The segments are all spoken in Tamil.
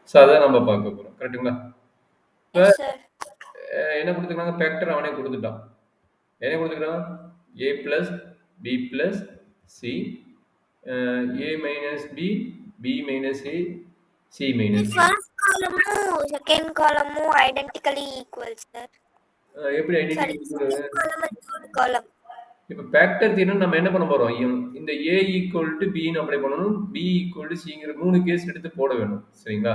ஸோ அதான் நம்ம பார்க்க போறோம். கரெக்ட்டுங்களா? இப்ப Yes, sir. என்ன குடுத்துருக்காங்க? ஃபேக்டர் அவனே குடுத்துட்டான். என்ன குடுத்துருக்கான்? a plus b plus c a minus b b minus a c minus The a. first column, second column identically equal, sir. எப்படி Sorry, identity second column and third column. இப்போ ஃபேக்டர் தியரம் நம்ம என்ன பண்ண போறோம்? இந்த a equal to pin apply பண்ணணும், b ஈக்குவல் டு சிங்கிற 3 கேஸ் எடுத்து போட வேணும். சரிங்களா?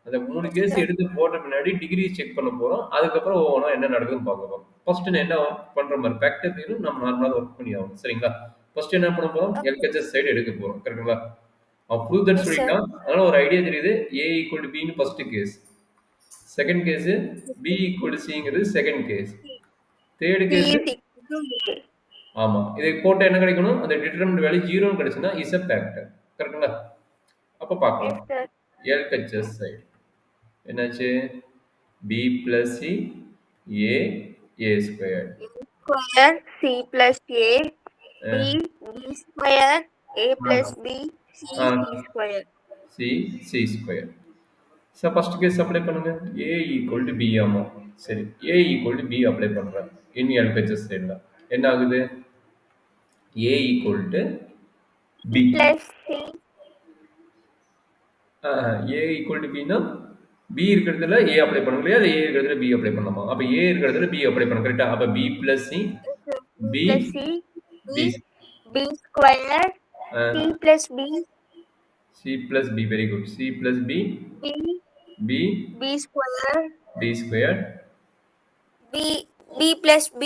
அந்த 3 கேஸ் Sir. எடுத்து போட்ட பின்னாடி டிகிரி செக் பண்ண போறோம். அதுக்கப்புறம் ஒவ்வொன்றா என்ன நடக்குதுன்னு பார்க்க போறோம். ஃபர்ஸ்ட் என்ன ஒர்க் பண்ற மாதிரி ஃபேக்டர் தியரம் நம்ம நார்மலா ஒர்க் பண்ணி ஆகணும். சரிங்களா? ஃபர்ஸ்ட் என்ன பண்ண போறோம்? எல்ஹெச்எஸ் சைடு எடுக்க போறோம். கரெக்ட்டுங்களா? அவன் ப்ரூவ் தட் Yes, sir. சொல்லிட்டான். அதனால ஒரு ஐடியா தெரியுது. a ஈக்குவல் டு பின்னு first case. Second case b equal to சிங்கிறது second case. Third B case is equal to A. ஆமா. இதை போட்டா என்ன கிடைக்கணும்? அந்த டிட்டர்மினன்ட் வேல்யூ 0 கிடைச்சுனா இஸ் a ஃபேக்டர். கரெக்ட்டுங்களா? அப்ப Yes, பார்க்கலாம். sir. LHS சைடு என்னாச்சு? b plus c a squared. Square C plus A, B square A plus B, C square. c square. So first case apply பண்ணுங்க. a ஈக்குவல் டு b ஆமா. சரி. a equal to b apply பண்றேன். இன் LHS சைடுல என்ன ஆகுது? a equal to b Plus C. a equal to bனா b இருக்கிறதுல a அப்ளை பண்ண இல்லையா? a இருக்கிறதுல b அப்ளை பண்ணலாமா? அப்ப a இருக்கிறதுல b அப்ளை பண்ண கரெக்ட்டா? அப்ப b plus c b Plus C, b B square, C plus B, c plus b very good. c plus b B, b B square, b squared B plus B,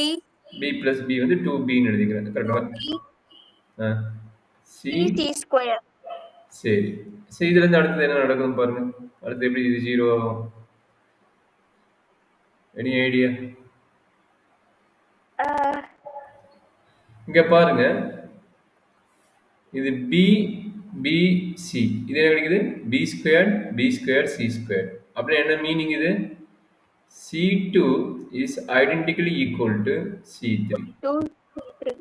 b plus b வந்து 2b ன்னு எழுதிக்கிறேன். கரெக்ட்டா? c C square. சரி. சரி இதுல இருந்து அடுத்து என்ன நடக்குதுன்னு பாருங்க. அடுத்து எப்படி இது 0 ஆகும்? Any idea? இங்க பாருங்க. இது b b c இது என்ன கிடைக்குது? b squared c squared. அப்படி என்ன மீனிங் இது? c2 is identically equal to c3. 2, C3.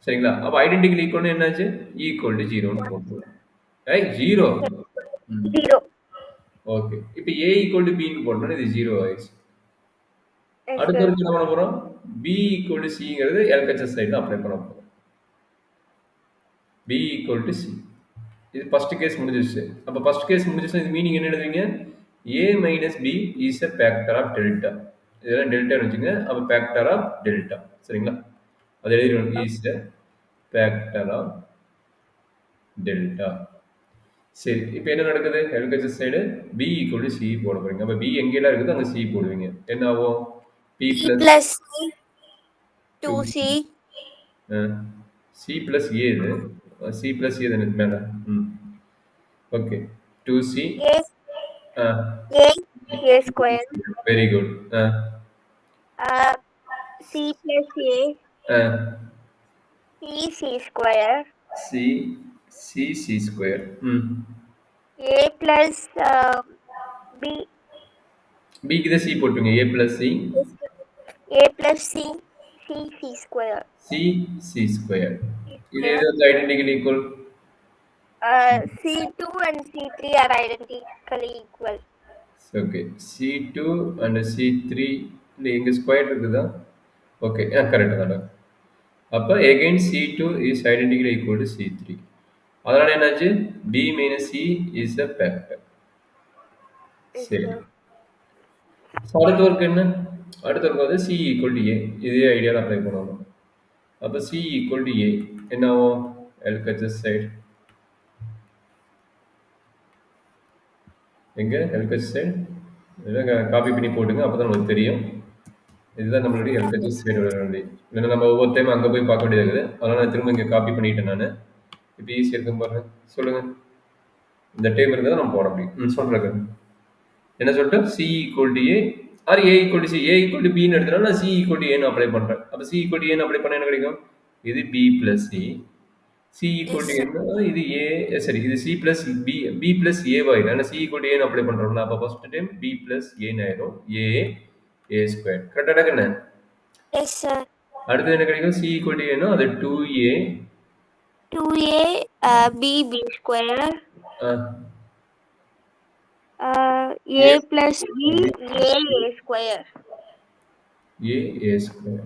சரிங்களா? அப்ப ஐடென்டிக்கலி ஈக்குவல் என்னாச்சு? ஈக்குவல் டு 0ன்னு போட்டுருவோம். ரைட் 0. 0. ஓகே. இப்போ a ஈக்குவல் டு b ன்னு போட்டோம்னா இது 0 ஆயிடுச்சு. Yes, அடுத்து sir. என்ன பண்ண போறோம்? b ஈக்குவல் டு cங்கிறது LHS சைடுல அப்ளை பண்ண போறோம். b equal to c. இது ஃபர்ஸ்ட் கேஸ் முடிஞ்சிருச்சு. அப்ப ஃபர்ஸ்ட் கேஸ் முடிஞ்சிருச்சுனா இது மீனிங் என்ன எழுதுவீங்க? a minus b is a factor of delta. இதெல்லாம் டெல்டான்னு வச்சுங்க. அப்ப factor of delta. சரிங்களா? அது எழுதிடுவோம். is a factor of delta. சரி. இப்போ என்ன நடக்குது? LHS side b equal to c போட போறீங்க. அப்ப b எங்கெல்லாம் இருக்குதோ அங்க c போடுவீங்க. என்ன ஆகும்? p plus C, 2C, c plus a இது. c plus a தானே மேல. Okay. 2c A square, very good. C plus A, C square, c square. A plus B, b க்கு தான் c போட்டுங்க. a plus c A plus C, C square. c square. இது எது identically equal? C2 and C3 are identically equal. Okay. c2 and c3 இல்ல எங்க ஸ்கொயர் இருக்குதா? ஓகே. கரெக்ட் தான். அப்ப again c2 is identically equal to c3. அதனால என்னாச்சு? b minus c is a factor. சரி. அடுத்த ஒர்க் என்ன? அடுத்த ஒர்க் வந்து c equal to a. இதே ஐடியால அப்ளை பண்ணணும். அப்ப c equal to a என்ன ஆகும்? LHS சைடு எங்க LHS சைடு இதெல்லாம் காப்பி பண்ணி போட்டுங்க. அப்பதான் உங்களுக்கு தெரியும். இதுதான் நம்மளுடைய LHS சைடோட வேல்யூ. இல்லைன்னா நம்ம ஒவ்வொரு டைம் அங்கே போய் பார்க்க வேண்டியது இருக்குது. அதனால நான் திரும்ப இங்கே காப்பி பண்ணிட்டேன் நான். இப்போ ஈஸியாக இருக்கும் பாருங்க. சொல்லுங்க. இந்த டைம் இருந்தால் நம்ம போட முடியும். சொல்கிறேன் என்ன சொல்லிட்டு C equal to A or A equal to C. A equal to பின்னு எடுத்தனால நான் சி ஈக்குவல் டு ஏன்னு அப்ளை பண்ணுறேன். அப்போ சி ஈக்குவல் டு ஏன்னு அப்ளை பண்ண என்ன கிடைக்கும்? இது B plus C. C equal to என்ன? இது ஏ. சரி, இது சி பிளஸ் பி பிளஸ் ஏவாயிடும். ஆனால் சி ஈக்குவல் டு ஏன்னு அப்ளை பண்ணுறோம்னா அப்போ ஃபர்ஸ்ட் டைம் பி பிளஸ் ஏன்னு ஆயிடும். A square. கரெக்டாக என்ன? Yes, sir. அடுத்து என்ன கிடைக்கும்? c equal to a அது 2a 2a b square A plus B, A square. A square.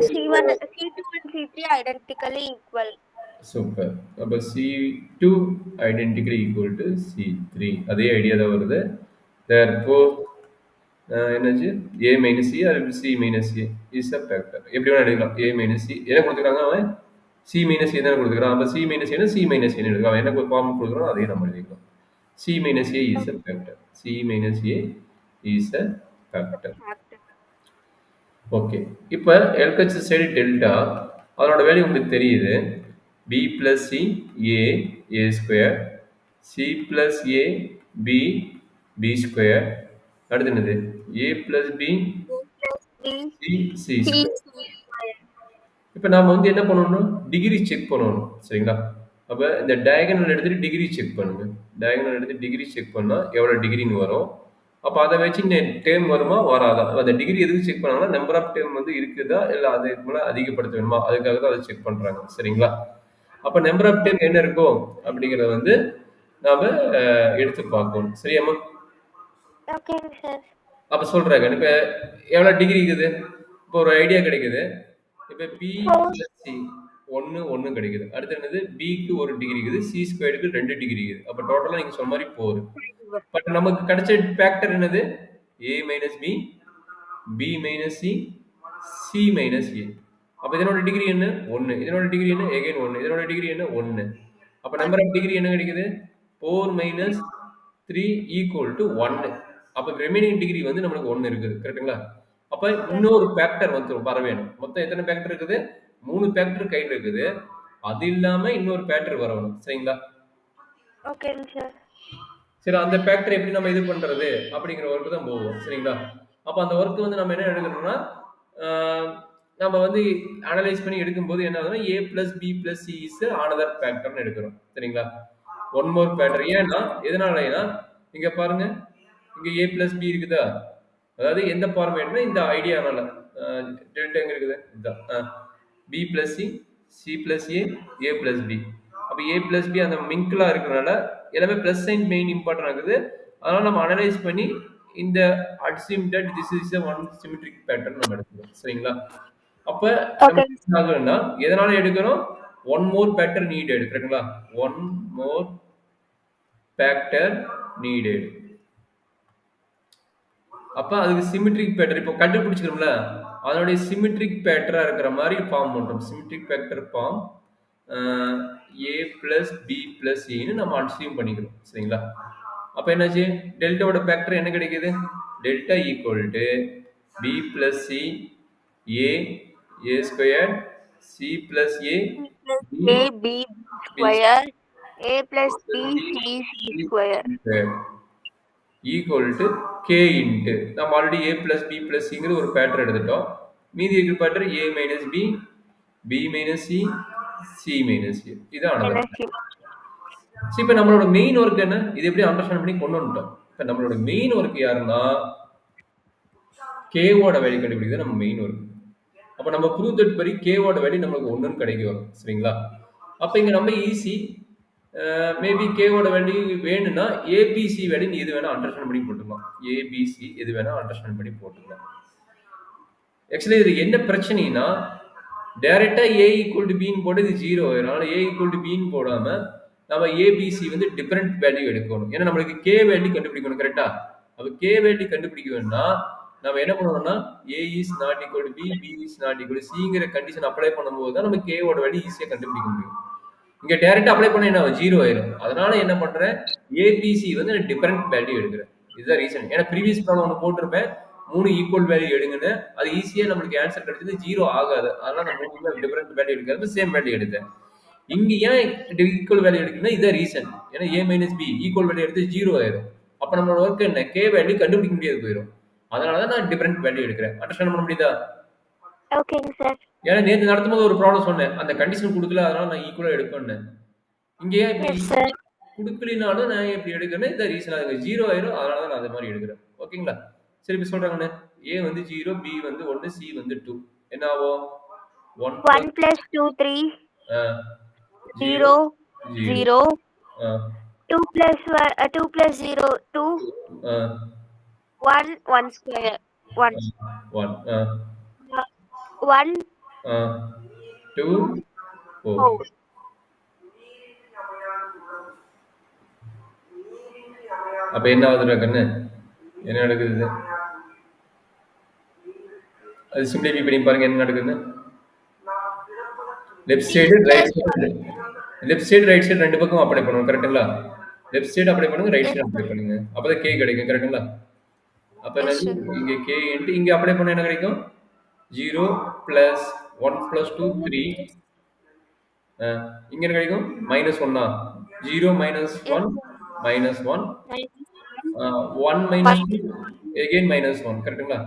C1, C2 and C3 identically equal. Super. அப்போ C2 identically equal to C3. அதே ஐடியா தான் வருது. Therefore என்னாச்சு A minus C or C minus A is a factor. எப்படி வேணா எடுக்கலாம். A minus C என்ன கொடுத்துருக்காங்க அவன் C minus A தான் கொடுத்துருக்கான். அப்போ C minus A C minus A எடுக்கலாம். அவன் என்ன ஃபார்ம் கொடுக்குறானோ அதே நம்ம எழுதிக்கலாம். C minus A is a factor. C minus A is a factor. Okay. இப்போ LHS சைடு டெல்டா அதனோட வேல்யூ உங்களுக்கு தெரியுது. B plus C A square, C plus A B square. அடுத்து என்னது A plus B C square. இப்போ நாம வந்து என்ன பண்ணணும் டிகிரி செக் பண்ணணும் சரிங்களா. அப்போ இந்த டயகனல் எடுத்துட்டு டிகிரி செக் பண்ணுங்க. டயகனல் எடுத்து டிகிரி செக் பண்ணா எவ்வளவு டிகிரின்னு வரும். அப்போ அதை வச்சு டேர்ம் வருமா வராதா. அந்த டிகிரி எதுக்கு செக் பண்ணாங்கன்னா நம்பர் ஆஃப் டேர்ம் வந்து இருக்குதா இல்லை அதுக்கு மேலே அதிகப்படுத்த வேணுமா அதுக்காக தான் அதை செக் பண்றாங்க சரிங்களா. அப்போ நம்பர் ஆஃப் டேர்ம் என்ன இருக்கும் அப்படிங்கிறத வந்து நாம எடுத்து பார்க்கணும் சரியாமா. அப்போ சொல்றாங்க இப்போ எவ்வளோ டிகிரி இருக்குது. இப்போ ஒரு ஐடியா கிடைக்குது. இப்போ பி சி 1 கிடைக்குது. அடுத்து என்னது பிக்கு 1 டிகிரி இருக்குது, சி ஸ்கொயருக்கு 2 டிகிரி இருக்குது. அப்போ டோட்டலாக நீங்கள் சொன்ன மாதிரி 4. பட் நமக்கு கிடைச்ச ஃபேக்டர் என்னது A minus B, B minus C, C minus A. அப்போ இதனோட டிகிரி என்ன 1, இதனோட டிகிரி என்ன எகைன் 1, இதனோட டிகிரி என்ன 1. அப்போ நம்பர் ஆஃப் டிகிரி என்ன கிடைக்குது 4 minus 3 equal to 1. அப்போ ரிமைனிங் டிகிரி வந்து நம்மளுக்கு 1 இருக்குது கரெக்டுங்களா. அப்போ இன்னொரு ஃபேக்டர் வந்து வர வேணும். மொத்தம் எத்தனை ஃபேக்டர் இருக்குது 3 ஃபேக்டர் கையில் இருக்குது. அது இல்லாம இன்னொரு ஃபேக்டர் வரணும் சரிங்களா. Okay sir. சரி அந்த ஃபேக்டர் எப்படி நம்ம இது பண்றது அப்படிங்கிற ஒர்க்கு தான் போவோம் சரிங்களா. அப்போ அந்த ஒர்க்கு வந்து நம்ம என்ன எடுக்கணும்னா நம்ம வந்து அனலைஸ் பண்ணி எடுக்கும்போது என்ன ஆகுதுன்னா A plus B plus C is another ஃபேக்டர்னு எடுக்கிறோம் சரிங்களா. One more factor. ஏன்னா எதனாலனா இங்க பாருங்க இங்க A plus B இருக்குதா. அதாவது எந்த ஃபார்மேட்னா இந்த ஐடியானால டெல்டா எங்க இருக்குது இதுதான் B plus C, C plus A, A plus B. அப்போ A plus B அந்த மிங்கிளா இருக்கிறனால எல்லாமே பிளஸ் சைன் மெயின் இம்பார்ட்டன்ட் ஆகுது. அதனால நம்ம அனலைஸ் பண்ணி இந்த assume that this is a one symmetric pattern நம்ம எடுக்கிறோம் சரிங்களா. அப்ப என்ன ஆகுதுன்னா எதனால எடுக்கிறோம் ஒன் மோர் ஃபேக்டர் நீடட் கரெக்ட்டுங்களா. One more factor needed. அப்ப அதுக்கு சிமெட்ரிக் பேட்டர் இப்போ கண்டுபிடிச்சிக்கிறோம்ல அதனுடைய சிமெட்ரிக் பேட்டரா இருக்கிற மாதிரி ஃபார்ம் பண்றோம். Symmetric pattern form A plus B plus C ன்னு நம்ம அன்சியூம் பண்ணிக்கிறோம் சரிங்களா. அப்ப என்னாச்சு டெல்டாவோட ஃபேக்டர் என்ன கிடைக்குது delta equal to B plus C A square C plus A B square A plus B C square equal to K into நம்ம already A plus B plus Cங்கிற ஒரு பேட்டர் எடுத்துட்டோம். மீதி இருக்கிற factor A minus B, B minus C, C minus A. இதான் இப்போ நம்மளோட மெயின் ஒர்க் என்ன இது எப்படி அண்டர்ஸ்டாண்ட் பண்ணி கொண்டு வந்துட்டோம். இப்போ நம்மளோட மெயின் ஒர்க் யாருன்னா கேவோட வேல்யூ கண்டுபிடிக்கிறது நம்ம மெயின் ஒர்க். அப்போ நம்ம ப்ரூவ் தட் படி கேவோட வேல்யூ நம்மளுக்கு 1ன்னு கிடைக்கும் சரிங்களா. அப்போ இங்கே நம்ம ஈஸி மேபி கேவோட வேல்யூ வேணும்னா ஏபிசி வேல்யூ எது வேணா அண்டர்ஸ்டாண்ட் பண்ணி போட்டுக்கலாம். ஏபிசி எது வேணா அண்டர்ஸ்டாண்ட் பண்ணி போட்டுக்கலாம். ஆக்சுவலி இது என்ன பிரச்சனைனா டைரக்டா ஏ ஈக்குவல் டு பின்னு போட்டு இது 0 ஆயிரும். அதனால ஏ ஈக்குவல் டு பின்னு போடாம நம்ம ஏபிசி வந்து டிஃபரெண்ட் வேல்யூ எடுக்கணும். ஏன்னா நம்மளுக்கு கே வேல்யூ கண்டுபிடிக்கணும் கரெக்டா. அப்போ கே வேல்யூ கண்டுபிடிக்க வேணும்னா நம்ம என்ன பண்ணணும்னா A is not equal to B, B is not equal to சிங்கிற கண்டிஷன் அப்ளை பண்ணும்போது தான் நம்ம கேவோட வேல்யூ ஈஸியாக கண்டுபிடிக்க முடியும். இங்க டைரக்டா அப்ளை பண்ண என்ன 0 ஆயிரும். அதனால என்ன பண்றேன் ஏபிசி வந்து நான் டிஃபரெண்ட் வேல்யூ எடுக்கிறேன். இதுதான் ரீசன். ஏன்னா ப்ரீவியஸ் ப்ராப்ளம் ஒன்று போட்டிருப்பேன் 3 ஈக்குவல் வேல்யூ எடுங்கன்னு அது ஈஸியா நம்மளுக்கு ஆன்சர் கிடைச்சது 0 ஆகாது. அதனால நான் 3 டிஃபரெண்ட் வேல்யூ எடுக்கிறது சேம் வேல்யூ எடுத்தேன். இங்க ஏன் ஈக்குவல் வேல்யூ எடுக்கணும்னா இதான் ரீசன். ஏன்னா A minus B equal value எடுத்து 0 ஆயிரும். அப்ப நம்மளோட ஒர்க் என்ன கே வேல்யூ கண்டுபிடிக்க முடியாது போயிடும். அதனாலதான் நான் டிஃபரெண்ட் வேல்யூ எடுக்கிறேன். அண்டர்ஸ்டாண்ட் பண்ண முடியுதா? ஓகேங்க சார். ஏன்னா நேற்று நடத்தும்போது ஒரு ப்ராப்ளம் சொன்னேன் அந்த கண்டிஷன் கொடுக்கல அதனால நான் ஈக்குவலா எடுப்பேன். இங்க ஏன் இப்படி கொடுக்கலினாலும் நான் எப்படி எடுக்கிறேன் இந்த ரீசன் அதுக்கு 0 ஆயிரும். அதனாலதான் நான் அந்த மாதிரி எடுக்கிறேன். ஓகேங்களா. சரி இப்ப சொல்றாங்கண்ணே A வந்து 0, B வந்து 1, C வந்து 2. என்ன ஆகும் 1 plus 2 3 0 0 2 plus 0, 2, 1, 1 square, 1. 1 1, 2 4 4. அப்ப என்ன ஆகுதுடா கண்ணு? என்ன நடக்குது இது? அது சிம்பிளிஃபை பண்ணி பாருங்க என்ன நடக்குதுன்னு. லெஃப்ட் சைடு ரைட் சைடு ரெண்டு பக்கம் அப்ளை பண்ணணும். கரெக்ட்டுங்களா? லெஃப்ட் சைடு அப்ளை பண்ணுங்க, ரைட் சைடு அப்ளை பண்ணுங்க. அப்பதான் k கிடைக்கும். கரெக்ட்டுங்களா? அப்ப Yes, என்னது? sir. இங்க k இன்டு இங்க அப்ளை பண்ணா என்ன கிடைக்கும்? 0 plus 1 plus 2 3 இங்க என்ன கிடைக்கும்? -1 0 minus 1 minus 1 1 minus 2 again minus 1. கரெக்ட்டுங்களா?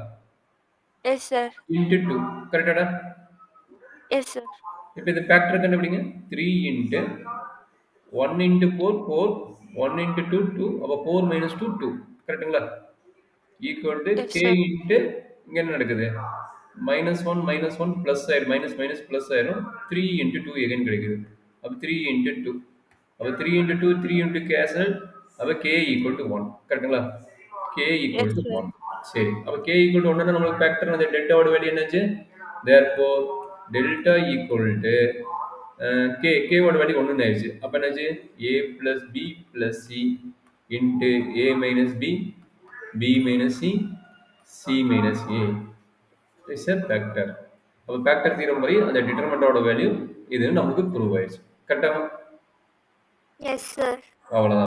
Yes, sir. into 2. கரெக்டாடா? Yes, sir. இப்போ இது ஃபேக்டர் கண்டுபிடிங்க. 3 into 1 into 4 4 1 into 2 2 அப்ப 4 minus 2 2. கரெக்ட்டுங்களா? equal to Yes, k sir. into இங்க என்ன நடக்குது? -1 plus ஆயிரும் minus plus ஆயிரும் 3 into 2 again கிடைக்குது. அப்ப 3 into 2 அப்ப 3 into 2 3 into cancel அப்ப k equal to 1. கரெக்ட்டுங்களா? k equal Yes, to sir. 1. சரி. அப்ப k equal to 1 னா நமக்கு ஃபேக்டர் அந்த டெல்டாவோட வேல்யூ என்னாச்சு? therefore delta equal to k ஓட வேல்யூ 1 ன்னு ஆயிடுச்சு. அப்ப என்னாச்சு? a plus b plus c into a minus b b minus c c minus a is a factor. அப்ப ஃபேக்டர் தியரம் படி அந்த டிட்டர்மினன்ட்டோட வேல்யூ இது நமக்கு ப்ரூவ் ஆயிடுச்சு. கரெக்ட்டா? Yes, sir. அவ்வளவுதான்.